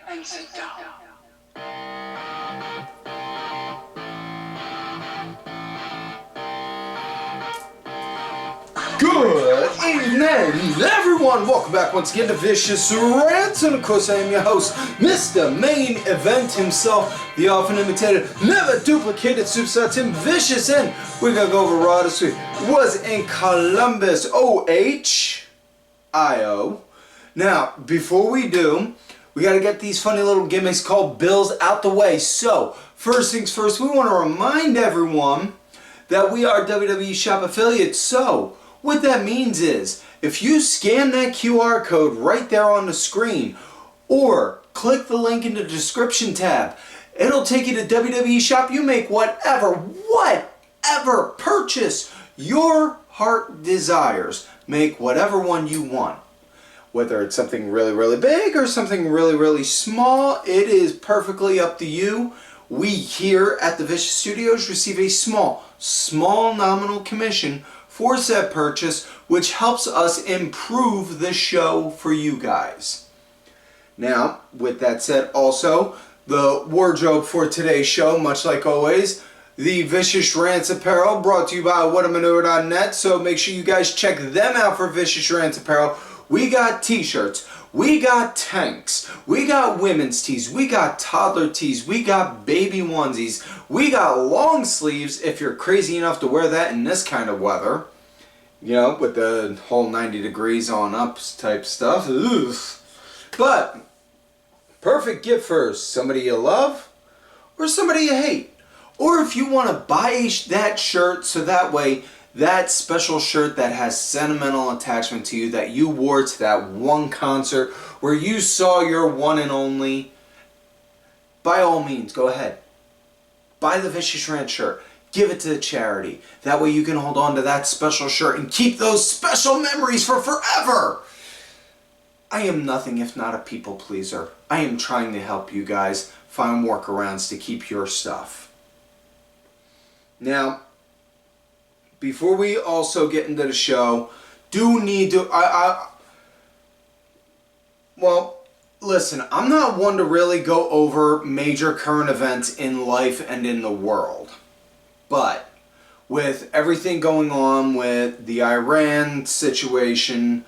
and sit down. Good evening, everyone. Welcome back once again to Vicious Rants, and of course I am your host, Mr. Main Event himself, the often imitated, never duplicated superstar Tim Vicious, and we're gonna go over Raw this week. Was in Columbus, Ohio. Now, before we do, we gotta get these funny little gimmicks called bills out the way. So, first things first, we want to remind everyone that we are WWE Shop affiliates. So, what that means is, if you scan that QR code right there on the screen, or click the link in the description tab, it'll take you to WWE Shop. You make whatever purchase your heart desires. Make whatever one you want. Whether it's something really, really big or something really, really small, it is perfectly up to you. We here at the Vicious Studios receive a small nominal commission for said purchase, which helps us improve the show for you guys. Now, with that said, also, the wardrobe for today's show, much like always, the Vicious Rants apparel, brought to you by whatamanure.net, so make sure you guys check them out for Vicious Rants apparel. We got t-shirts, we got tanks, we got women's tees, we got toddler tees, we got baby onesies, we got long sleeves if you're crazy enough to wear that in this kind of weather. You know, with the whole 90 degrees on up type stuff. Oof. But, perfect gift for somebody you love or somebody you hate. Or if you want to buy that shirt so that way that special shirt that has sentimental attachment to you that you wore to that one concert where you saw your one and only, by all means, go ahead. Buy the Vicious Rant shirt. Give it to the charity. That way you can hold on to that special shirt and keep those special memories for forever. I am nothing if not a people pleaser. I am trying to help you guys find workarounds to keep your stuff. Now, before we also get into the show, well, listen, I'm not one to really go over major current events in life and in the world. But with everything going on with the Iran situation,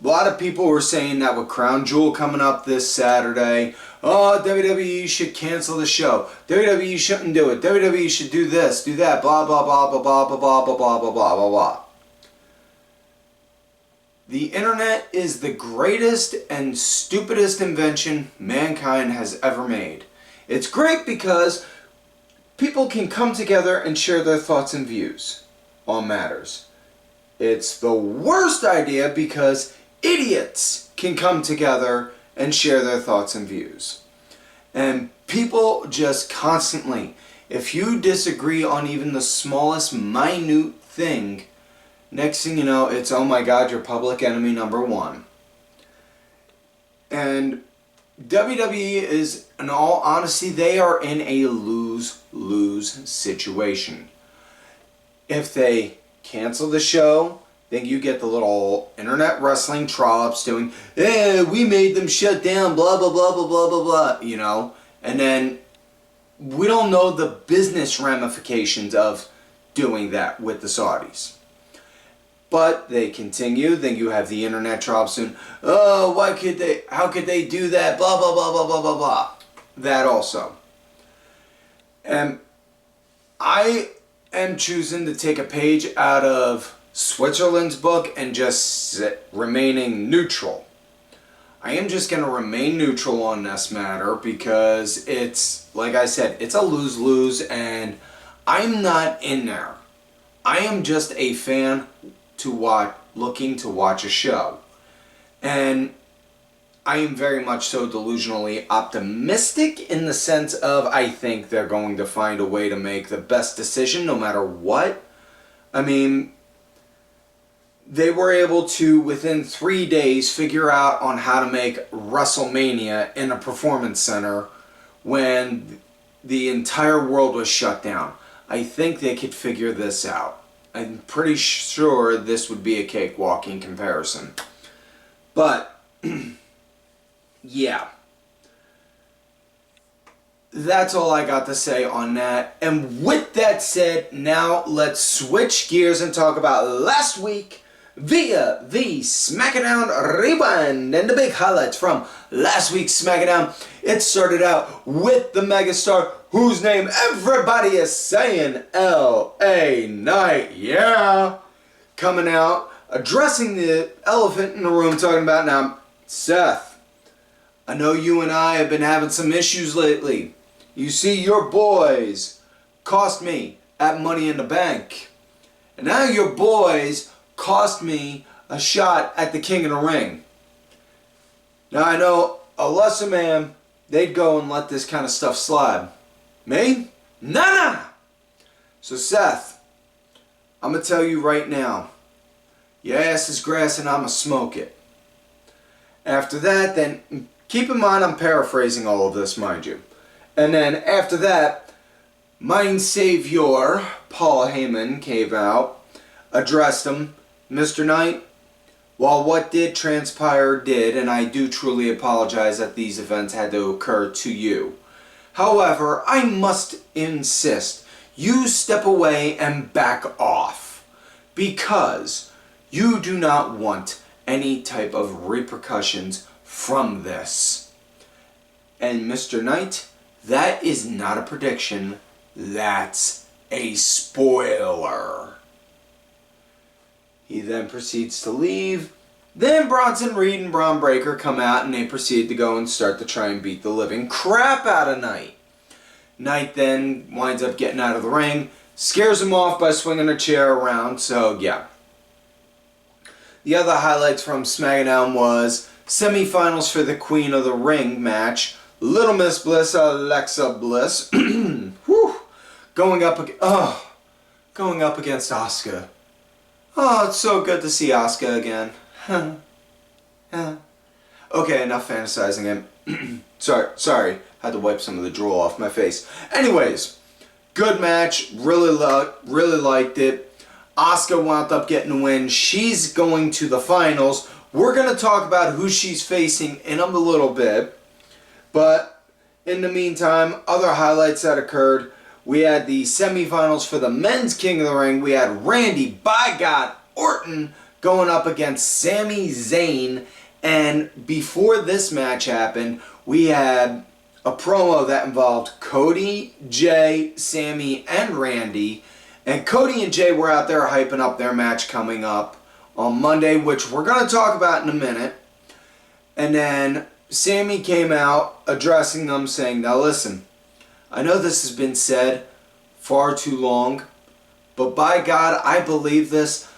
a lot of people were saying that with Crown Jewel coming up this Saturday, oh, WWE should cancel the show. WWE shouldn't do it. WWE should do this, do that, blah, blah, blah, blah, blah, blah, blah, blah, blah, blah, blah, blah, blah. The internet is the greatest and stupidest invention mankind has ever made. It's great because people can come together and share their thoughts and views on matters. It's the worst idea because idiots can come together and share their thoughts and views. And people just constantly, if you disagree on even the smallest minute thing, next thing you know, it's, oh my God, you're public enemy number one. And WWE is, in all honesty, they are in a lose-lose situation. If they cancel the show, then you get the little internet wrestling trollops doing, hey, we made them shut down, blah, blah, blah, blah, blah, blah, blah, you know? And then we don't know the business ramifications of doing that with the Saudis. But they continue, then you have the internet trollops doing, oh, how could they do that, blah, blah, blah, blah, blah, blah, blah. That also. And I am choosing to take a page out of Switzerland's book and just remaining neutral. I am just going to remain neutral on this matter because it's, like I said, it's a lose-lose and I'm not in there. I am just a fan looking to watch a show. And I am very much so delusionally optimistic in the sense of I think they're going to find a way to make the best decision no matter what. I mean, they were able to, within 3 days, figure out on how to make WrestleMania in a performance center when the entire world was shut down. I think they could figure this out. I'm pretty sure this would be a cakewalk in comparison. But, yeah. that's all I got to say on that. And with that said, now let's switch gears and talk about last week via the SmackDown Rewind and the big highlights from last week's SmackDown. It started out with the megastar whose name everybody is saying, L.A. Knight, yeah, coming out, addressing the elephant in the room, talking about, now, Seth, I know you and I have been having some issues lately. You see, your boys cost me at Money in the Bank. And now your boys cost me a shot at the King of the Ring. Now I know a lesser man, they'd go and let this kind of stuff slide. Me? Nah. So Seth, I'm going to tell you right now, your ass is grass and I'm going to smoke it. After that, then, keep in mind I'm paraphrasing all of this, mind you. And then after that, Mein Savior, Paul Heyman, came out, addressed him. Mr. Knight, while what did transpire did, and I do truly apologize that these events had to occur to you. However, I must insist you step away and back off, because you do not want any type of repercussions from this. And Mr. Knight, that is not a prediction, that's a spoiler. He then proceeds to leave. Then Bronson Reed and Braun Breaker come out and they proceed to go and start to try and beat the living crap out of Knight. Knight then winds up getting out of the ring, scares him off by swinging a chair around, so yeah. The other highlights from SmackDown was semifinals for the Queen of the Ring match. Little Miss Bliss, Alexa Bliss, whew, going up against Asuka. Oh, it's so good to see Asuka again. Okay, enough fantasizing him. Sorry, had to wipe some of the drool off my face. Anyways, good match. Really liked it. Asuka wound up getting the win. She's going to the finals. We're going to talk about who she's facing in a little bit. But in the meantime, other highlights that occurred. We had the semifinals for the men's King of the Ring. We had Randy, by God, Orton going up against Sami Zayn. And before this match happened, we had a promo that involved Cody, Jay, Sami, and Randy. And Cody and Jay were out there hyping up their match coming up on Monday, which we're going to talk about in a minute. And then Sami came out addressing them saying, now listen, I know this has been said far too long, but by God, I believe this.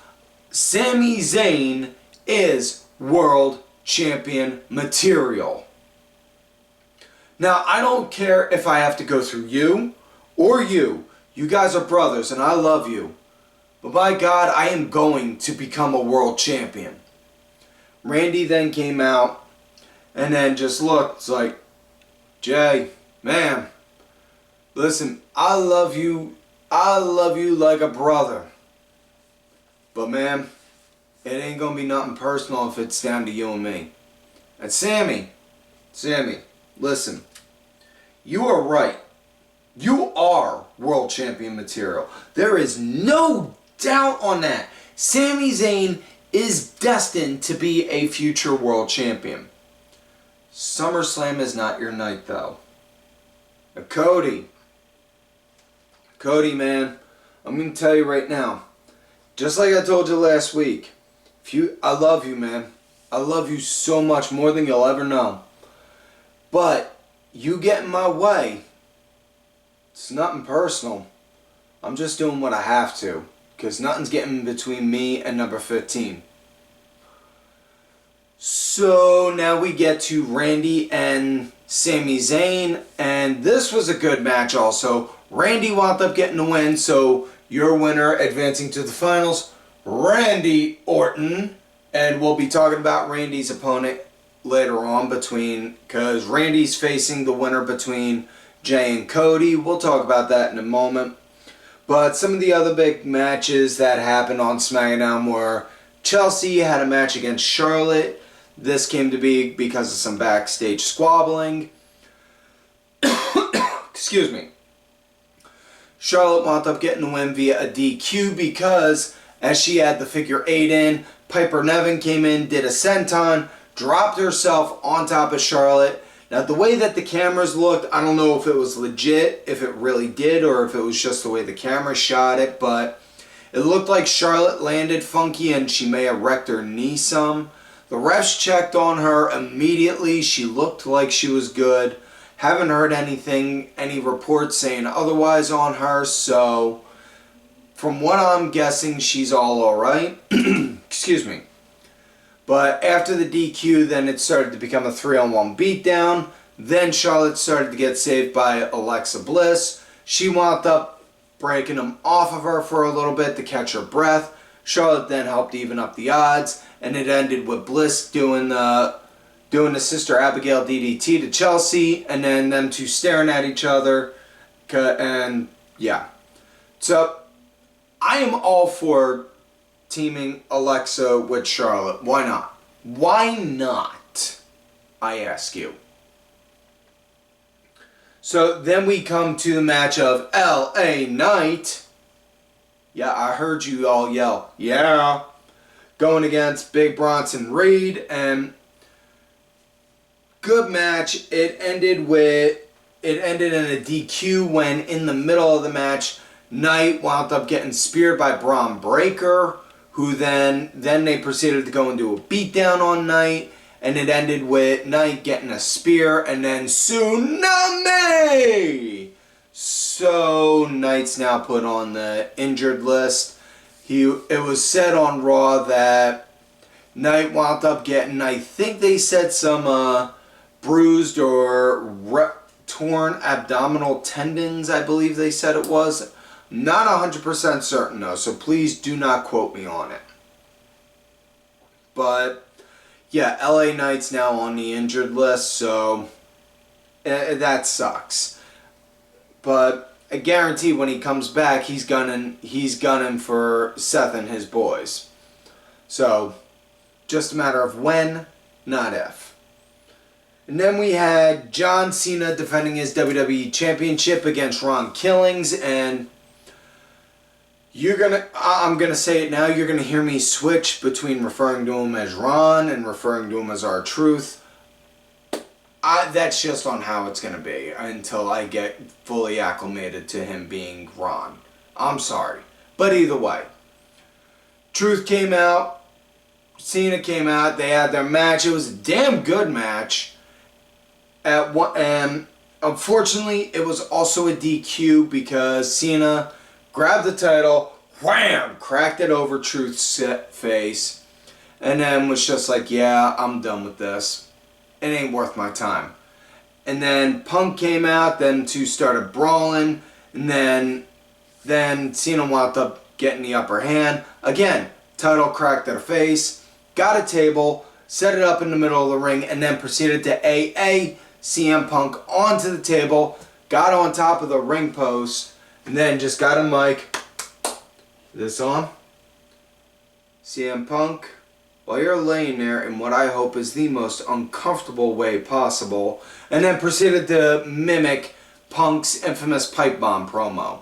Sami Zayn is world champion material. Now, I don't care if I have to go through you or you. You guys are brothers and I love you. But by God, I am going to become a world champion. Randy then came out and then just looked like, Jay, man, listen, I love you like a brother. But man, it ain't gonna be nothing personal if it's down to you and me. And Sami, listen, you are right. You are world champion material. There is no doubt on that. Sami Zayn is destined to be a future world champion. SummerSlam is not your night though. Cody, man, I'm going to tell you right now, just like I told you last week, I love you, man. I love you so much, more than you'll ever know. But you get in my way, it's nothing personal. I'm just doing what I have to, because nothing's getting between me and number 15. So now we get to Randy and Sami Zayn, and this was a good match also. Randy wound up getting the win, so your winner advancing to the finals, Randy Orton. And we'll be talking about Randy's opponent later on because Randy's facing the winner between Jay and Cody. We'll talk about that in a moment. But some of the other big matches that happened on SmackDown were Chelsea had a match against Charlotte. This came to be because of some backstage squabbling. Excuse me. Charlotte wound up getting the win via a DQ because as she had the figure 8 in, Piper Niven came in, did a senton, dropped herself on top of Charlotte. Now the way that the cameras looked, I don't know if it was legit, if it really did, or if it was just the way the camera shot it, but it looked like Charlotte landed funky and she may have wrecked her knee some. The refs checked on her immediately. She looked like she was good. Haven't heard anything, any reports saying otherwise on her, so from what I'm guessing, she's all alright. Excuse me. But after the DQ, then it started to become a 3-on-1 beatdown. Then Charlotte started to get saved by Alexa Bliss. She wound up breaking them off of her for a little bit to catch her breath. Charlotte then helped even up the odds, and it ended with Bliss doing the Sister Abigail DDT to Chelsea, and then them two staring at each other, and yeah. So I am all for teaming Alexa with Charlotte. Why not? Why not? I ask you. So then we come to the match of LA Knight. Yeah, I heard you all yell, yeah. Going against Big Bronson Reed, and good match. It ended in a DQ when in the middle of the match, Knight wound up getting speared by Bron Breakker, who then they proceeded to go into a beatdown on Knight, and it ended with Knight getting a spear and then Tsunami! So Knight's now put on the injured list. It was said on Raw that Knight wound up getting, I think they said some bruised or torn abdominal tendons, I believe they said it was. Not 100% certain though, so please do not quote me on it. But yeah, LA Knight's now on the injured list, so that sucks. But I guarantee when he comes back, he's gunning for Seth and his boys. So just a matter of when, not if. And then we had John Cena defending his WWE Championship against Ron Killings, and I'm gonna say it now, you're gonna hear me switch between referring to him as Ron and referring to him as R-Truth. That's just on how it's gonna be until I get fully acclimated to him being Ron. I'm sorry. But either way. Truth came out, Cena came out, they had their match. It was a damn good match. And unfortunately, it was also a DQ because Cena grabbed the title, wham, cracked it over Truth's face, and then was just like, yeah, I'm done with this. It ain't worth my time. And then Punk came out, then two started brawling, and then Cena wound up getting the upper hand. Again, title cracked at her face, got a table, set it up in the middle of the ring, and then proceeded to AA CM Punk onto the table, got on top of the ring post, and then just got a mic. This on. CM Punk, while you're laying there in what I hope is the most uncomfortable way possible, and then proceeded to mimic Punk's infamous pipe bomb promo.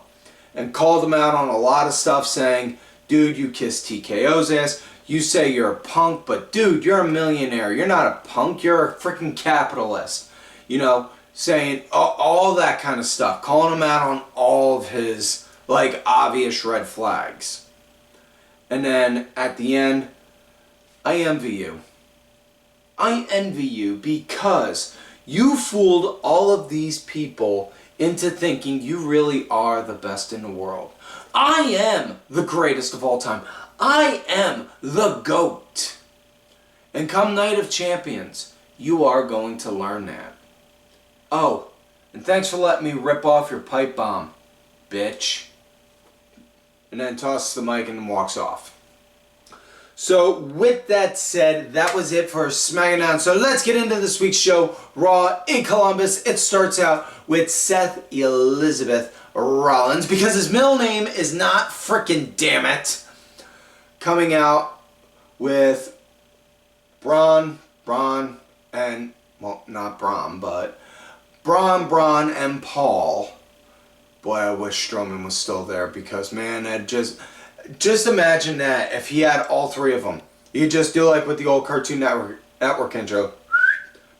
And called him out on a lot of stuff, saying, dude, you kiss TKO's ass. You say you're a punk, but dude, you're a millionaire. You're not a punk, you're a freaking capitalist. You know, saying all that kind of stuff. Calling him out on all of his, like, obvious red flags. And then, at the end, I envy you. I envy you because you fooled all of these people into thinking you really are the best in the world. I am the greatest of all time. I am the GOAT. And come Night of Champions, you are going to learn that. Oh, and thanks for letting me rip off your pipe bomb, bitch. And then tosses the mic and walks off. So, with that said, that was it for SmackDown. So, let's get into this week's show, Raw in Columbus. It starts out with Seth Elizabeth Rollins, because his middle name is not frickin' damn it, coming out with Bron, and, well, not Bron, but Bron, and Paul Boy, I wish Strowman was still there because, man, just imagine that if he had all three of them. You just do like with the old Cartoon Network intro.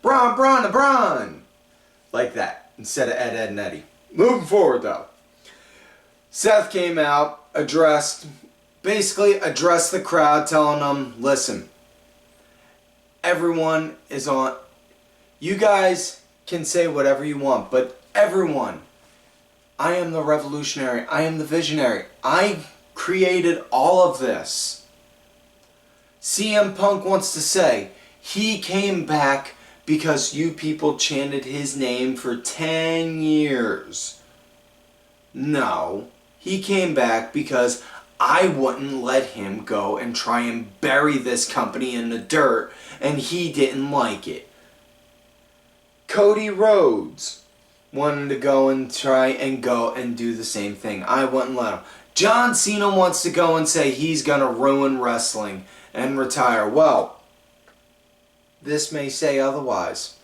Bron, Bron, Bron! Like that, instead of Ed, Ed, and Eddie. Moving forward, though. Seth came out, basically addressed the crowd, telling them, listen, everyone is on. You guys can say whatever you want, but everyone, I am the revolutionary. I am the visionary. I created all of this. CM Punk wants to say he came back because you people chanted his name for 10 years. No, he came back because I wouldn't let him go and try and bury this company in the dirt, and he didn't like it. Cody Rhodes wanted to go and try and go and do the same thing. I wouldn't let him. John Cena wants to go and say he's going to ruin wrestling and retire. Well, this may say otherwise.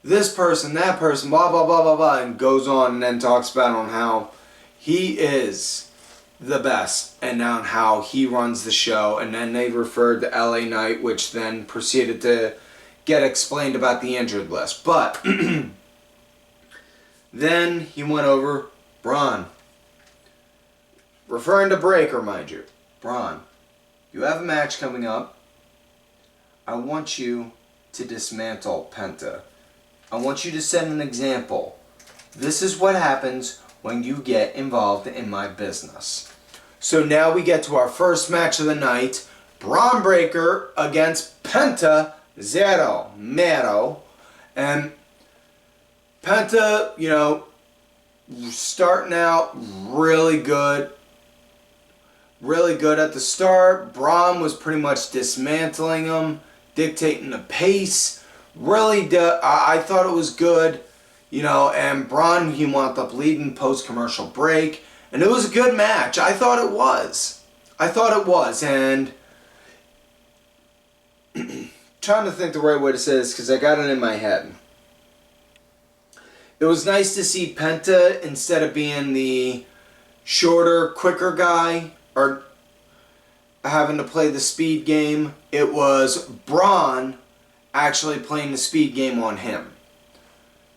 This person, that person, blah, blah, blah, blah, blah, and goes on and then talks about on how he is the best and on how he runs the show. And then they referred to LA Knight, which then proceeded to get explained about the injured list. But then he went over Bron. Referring to Breaker, mind you. Bron, you have a match coming up. I want you to dismantle Penta. I want you to set an example. This is what happens when you get involved in my business. So now we get to our first match of the night. Bron Breakker against Penta Zero Mero. And Penta, you know, starting out really good. Really good at the start. Bron was pretty much dismantling him, dictating the pace. Really, I thought it was good. You know, and Bron, he wound up leading post-commercial break. And it was a good match. I thought it was. And trying to think the right way to say this because I got it in my head. It was nice to see Penta, instead of being the shorter, quicker guy, or having to play the speed game, it was Bron actually playing the speed game on him.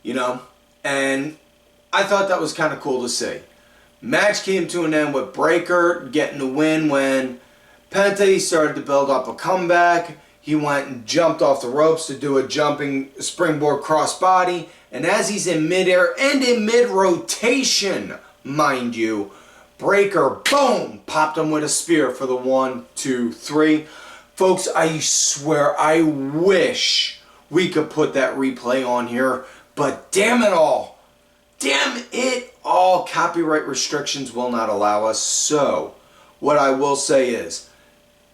You know? And I thought that was kind of cool to see. Match came to an end with Breakker getting the win when Penta started to build up a comeback. He went and jumped off the ropes to do a jumping springboard crossbody. And as he's in midair and in mid-rotation, mind you, Breakker, boom, popped him with a spear for the 1, 2, 3. Folks, I swear, I wish we could put that replay on here, but damn it all, copyright restrictions will not allow us. So, what I will say is,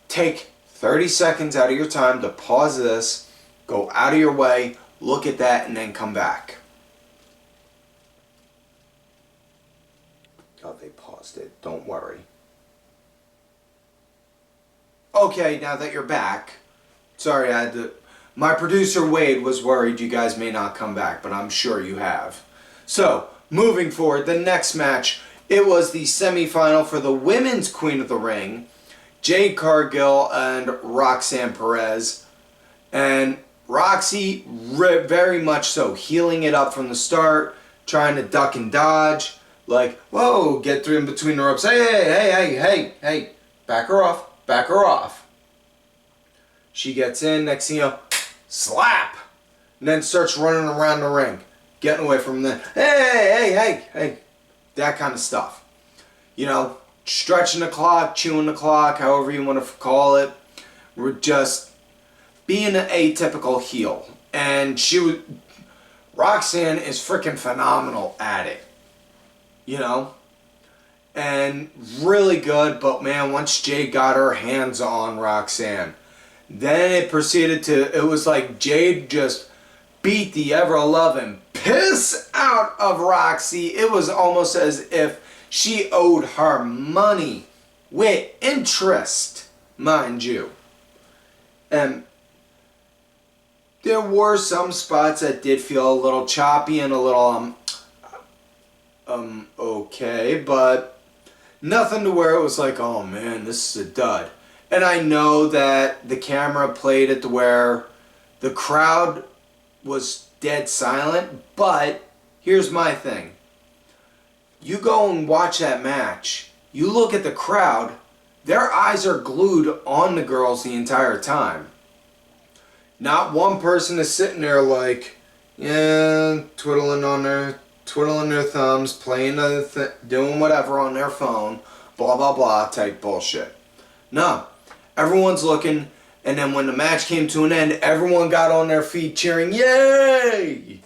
take 30 seconds out of your time to pause this, go out of your way, look at that, and then come back. Oh, they paused it. Don't worry. Okay, now that you're back. Sorry, my producer Wade was worried you guys may not come back, but I'm sure you have. So, moving forward, the next match, it was the semifinal for the Women's Queen of the Ring, Jade Cargil and Roxanne Perez. And Roxy, very much so, healing it up from the start, trying to duck and dodge. Like, whoa, get through in between the ropes. Hey, back her off. She gets in, next thing you know, slap! And then starts running around the ring, getting away from the, hey, that kind of stuff. You know, stretching the clock, chewing the clock, however you want to call it. We're just being an atypical heel. And Roxanne is freaking phenomenal at it. You know, and really good, but man, once Jade got her hands on Roxanne, then it was like Jade just beat the ever-loving piss out of Roxy. It was almost as if she owed her money with interest, mind you. And there were some spots that did feel a little choppy and a little, okay, but nothing to where it was like, oh man, this is a dud. And I know that the camera played it to where the crowd was dead silent, but here's my thing. You go and watch that match, you look at the crowd, their eyes are glued on the girls the entire time. Not one person is sitting there like, yeah, twiddling their thumbs, playing doing whatever on their phone, blah blah blah type bullshit. No, everyone's looking, and then when the match came to an end, everyone got on their feet cheering, yay!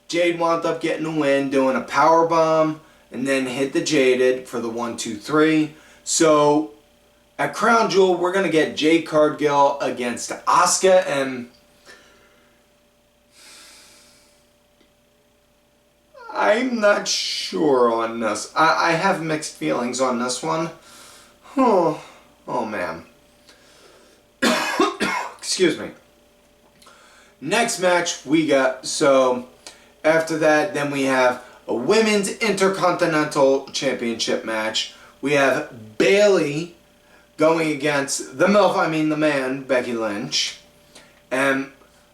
Jade wound up getting the win, doing a power bomb, and then hit the Jaded for the 1-2-3. So at Crown Jewel, we're gonna get Jade Cargil against Asuka, and I'm not sure on this. I have mixed feelings on this one. Oh man. Excuse me. Next match we got, so after that, then we have a Women's Intercontinental Championship match. We have Bayley going against the man, Becky Lynch. And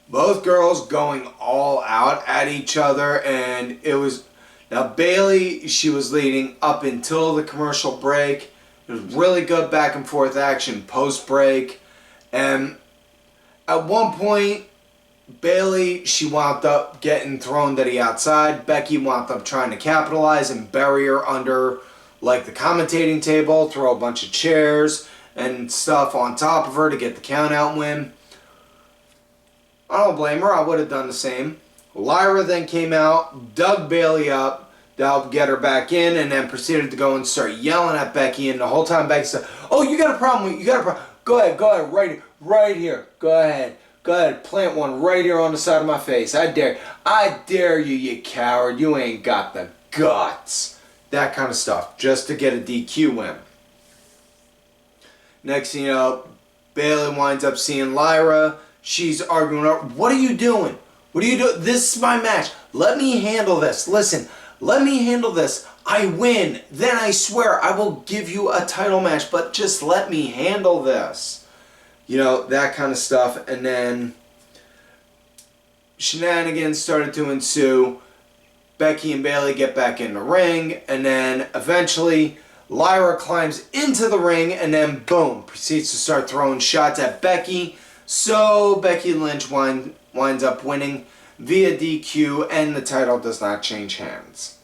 both girls going all out at each other, and it was, now Bayley, she was leading up until the commercial break. It was really good back and forth action post break, and at one point Bayley, she wound up getting thrown to the outside. Becky wound up trying to capitalize and bury her under like the commentating table, throw a bunch of chairs and stuff on top of her to get the count out win. I don't blame her. I would have done the same. Lyra then came out, dug Bayley up to help get her back in, and then proceeded to go and start yelling at Becky. And the whole time Becky said, "Oh, you got a problem? You got a problem? Go ahead, right here. Go ahead, plant one right here on the side of my face. I dare you, you coward. You ain't got the guts." That kind of stuff, just to get a DQ win. Next thing you know, Bayley winds up seeing Lyra. She's arguing with her. What are you doing? What are you doing? This is my match. Let me handle this. Listen, let me handle this. I win. Then I swear I will give you a title match, but just let me handle this. You know, that kind of stuff. And then shenanigans started to ensue. Becky and Bayley get back in the ring, and then eventually Lyra climbs into the ring, and then boom, proceeds to start throwing shots at Becky. So Becky Lynch winds up winning via DQ, and the title does not change hands.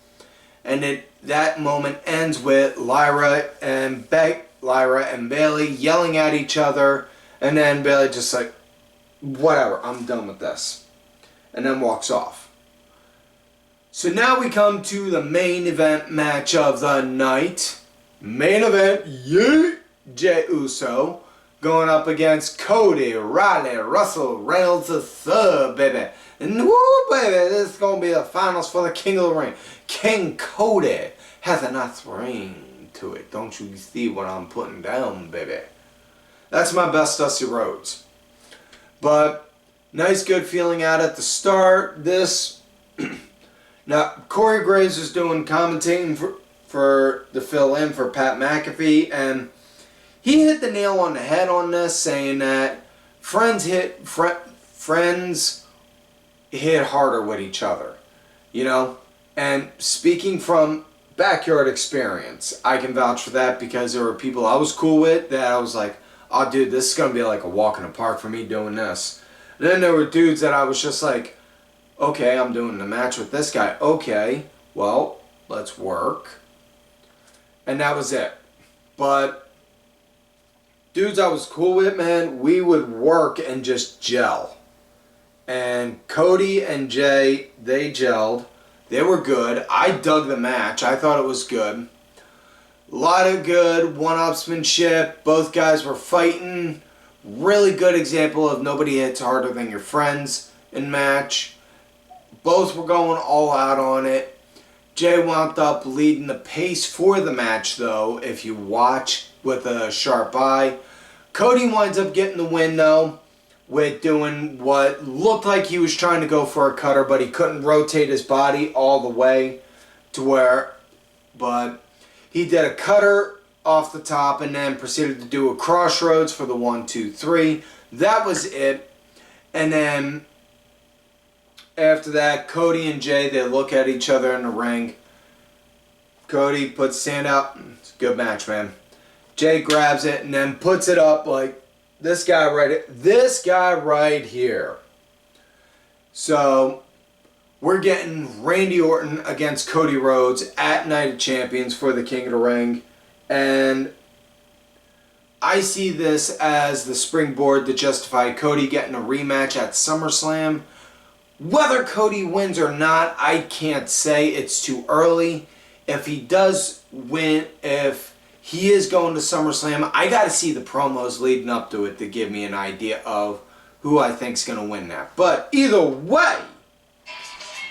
And that moment ends with Lyra and Bayley yelling at each other, and then Bayley just like, whatever, I'm done with this, and then walks off. So now we come to the main event match of the night. Main event, Jey Uso going up against Cody, Riley, Russell, Reynolds III, baby. And woo, baby, this is going to be the finals for the King of the Ring. King Cody has a nice ring to it. Don't you see what I'm putting down, baby? That's my best Dusty Rhodes. But nice, good feeling out at the start. This, now Corey Graves is doing commentating for the fill-in for Pat McAfee, and he hit the nail on the head on this, saying that friends hit harder with each other, you know. And speaking from backyard experience, I can vouch for that, because there were people I was cool with that I was like, oh dude, this is gonna be like a walk in the park for me doing this. And then there were dudes that I was just like, okay, I'm doing the match with this guy. Okay, well, let's work. And that was it. But dudes I was cool with, man, we would work and just gel. And Cody and Jay, they gelled. They were good. I dug the match. I thought it was good. A lot of good one-upsmanship. Both guys were fighting. Really good example of nobody hits harder than your friends in match. Both were going all out on it. Jay wound up leading the pace for the match, though, if you watch with a sharp eye. Cody winds up getting the win, though, with doing what looked like he was trying to go for a cutter, but he couldn't rotate his body all the way to where but he did a cutter off the top and then proceeded to do a crossroads for the 1, 2, 3. That was it. And then after that, Cody and Jade, they look at each other in the ring. Cody puts his hand out. It's a good match, man. Jade grabs it and then puts it up like this guy right here. So we're getting Randy Orton against Cody Rhodes at Night of Champions for the King of the Ring. And I see this as the springboard to justify Cody getting a rematch at SummerSlam. Whether Cody wins or not, I can't say. It's too early. If he does win, if he is going to SummerSlam, I got to see the promos leading up to it to give me an idea of who I think is going to win that. But either way,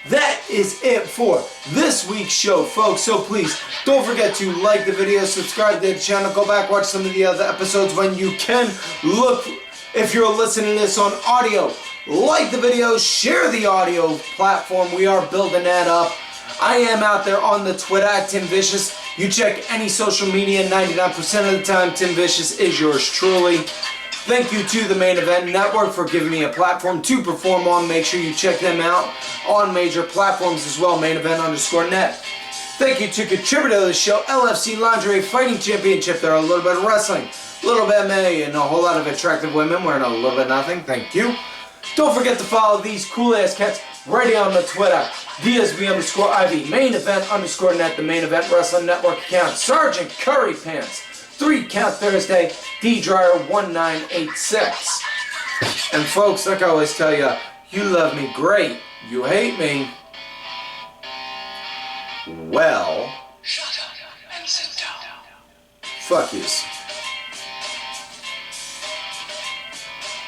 that is it for this week's show, folks. So please, don't forget to like the video, subscribe to the channel, go back, watch some of the other episodes when you can. Look, if you're listening to this on audio, like the video, share the audio platform. We are building that up. I am out there on the Twitter at Tim Vicious. You check any social media, 99% of the time, Tim Vicious is yours truly. Thank you to the Main Event Network for giving me a platform to perform on. Make sure you check them out on major platforms as well, mainevent_net. Thank you to contributor to the show, LFC Lingerie Fighting Championship. There are a little bit of wrestling, a little bit of MMA, and a whole lot of attractive women wearing a little bit of nothing. Thank you. Don't forget to follow these cool-ass cats right on the Twitter. DSB_IV, mainevent_net, the Main Event Wrestling Network account. Sergeant Curry Pants, 3 Count Thursday, D-Dryer1986. And folks, like I always tell you, you love me, great. You hate me, well, shut up and sit down. Fuck yous.